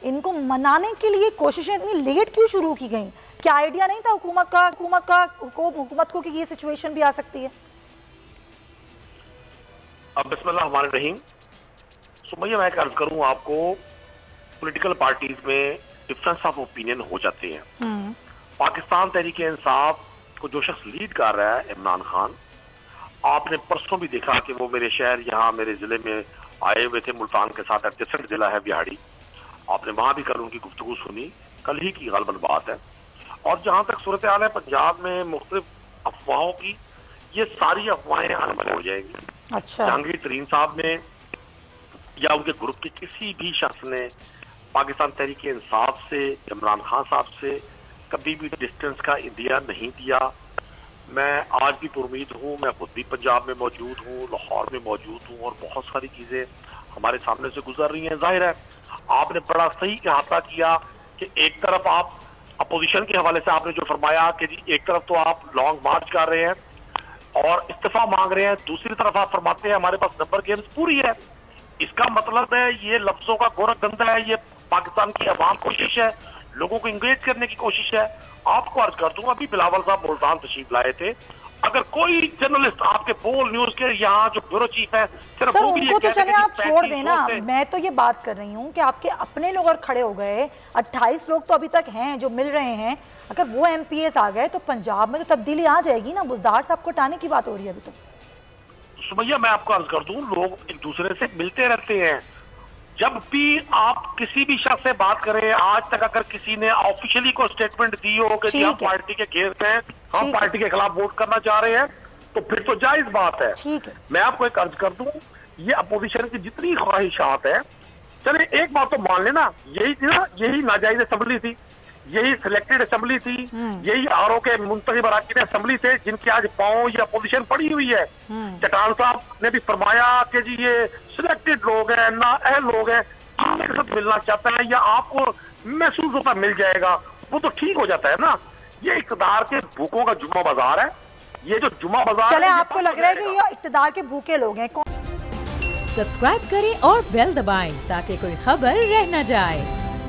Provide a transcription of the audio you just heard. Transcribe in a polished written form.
ان کو منانے کے لیے کوششیں اتنی لیٹ کیوں شروع کی گئیں؟ کیا آئیڈیا نہیں تھا حکومت کو کہ یہ سچویشن بھی آ سکتی ہے؟ اب بسم اللہ الرحمن الرحیم. سمیہ میں عرض کروں آپ کو, پولیٹیکل پارٹیز میں ڈفرنس آف اوپینین ہو جاتے ہیں. پاکستان تحریک انصاف کو جو شخص لیڈ کر رہا ہے عمران خان, آپ نے پرسوں بھی دیکھا کہ وہ میرے شہر یہاں میرے ضلع میں آئے ہوئے تھے, ملتان کے ساتھ ایڈجسٹنٹ ضلع ہے بہاڑی. آپ نے وہاں بھی کل ان کی گفتگو سنی, کل ہی کی غالباً بات ہے. اور جہاں تک صورتحال ہے پنجاب میں مختلف افواہوں کی, یہ ساری افواہیں عمل ہو جائیں گی. جہانگیر ترین صاحب نے یا ان کے گروپ کے کسی بھی شخص نے پاکستان تحریک انصاف سے, عمران خان صاحب سے کبھی بھی ڈسٹنس کا عندیہ نہیں دیا. میں آج بھی پرامید ہوں, میں خود بھی پنجاب میں موجود ہوں, لاہور میں موجود ہوں, اور بہت ساری چیزیں ہمارے سامنے سے گزر رہی ہیں. ظاہر ہے آپ نے بڑا صحیح احاطہ کیا کہ ایک طرف آپ اپوزیشن کے حوالے سے آپ نے جو فرمایا کہ جی ایک طرف تو آپ لانگ مارچ کر رہے ہیں اور استعفیٰ مانگ رہے ہیں, دوسری طرف آپ فرماتے ہیں ہمارے پاس نمبر گیمز پوری ہے. اس کا مطلب ہے یہ لفظوں کا گورکھ دھندا ہے, یہ پاکستان کی عوام کوشش ہے, لوگوں کو انگیج کرنے کی کوشش ہے. آپ کو عرض کر دوں, ابھی بلاول صاحب ملتان تشریف لائے تھے, اگر کوئی جرنلسٹ آپ کے بول نیوز کے یہاں جو بیورو چیف ہے صرف وہ بھی یہ کہتے ہیں آپ چھوڑ دینا. میں تو یہ بات کر رہی ہوں کہ آپ کے اپنے لوگ اور کھڑے ہو گئے, 28 لوگ تو ابھی تک ہیں جو مل رہے ہیں, اگر وہ ایم پی ایس آ گئے تو پنجاب میں تو تبدیلی آ جائے گی نا. بزدار صاحب کو ہٹانے کی بات ہو رہی ہے ابھی تو. سمیہ میں آپ کو عرض کر دوں, لوگ ایک دوسرے سے ملتے رہتے ہیں. جب بھی آپ کسی بھی شخص سے بات کریں, آج تک اگر کسی نے آفیشلی کو سٹیٹمنٹ دی ہو کہ ہم پارٹی کے گیسٹ ہیں, ہم پارٹی کے خلاف ووٹ کرنا چاہ رہے ہیں, تو پھر تو جائز بات ہے. میں آپ کو ایک عرض کر دوں, یہ اپوزیشن کی جتنی خواہشات ہیں, چلے ایک بات تو مان لینا, یہی تھی نا, یہی ناجائز اسمبلی تھی, یہی سلیکٹڈ اسمبلی تھی, یہی آر او کے منتخب اراکین اسمبلی تھے جن کے آج پاؤں یہ اپوزیشن پڑی ہوئی ہے. چٹان صاحب نے بھی فرمایا کہ جی یہ سلیکٹڈ لوگ ہیں, نااہل لوگ ہیں, آپ کے ساتھ ملنا چاہتا ہے یا آپ کو محسوس ہوتا مل جائے گا, وہ تو ٹھیک ہو جاتا ہے نا. یہ اقتدار کے بھوکوں کا جمعہ بازار ہے. یہ جو جمعہ بازار چلے آپ کو لگ رہا ہے کہ یہ اقتدار کے بھوکے لوگ ہیں. سبسکرائب کریں اور بیل دبائیں تاکہ کوئی خبر رہ نہ جائے.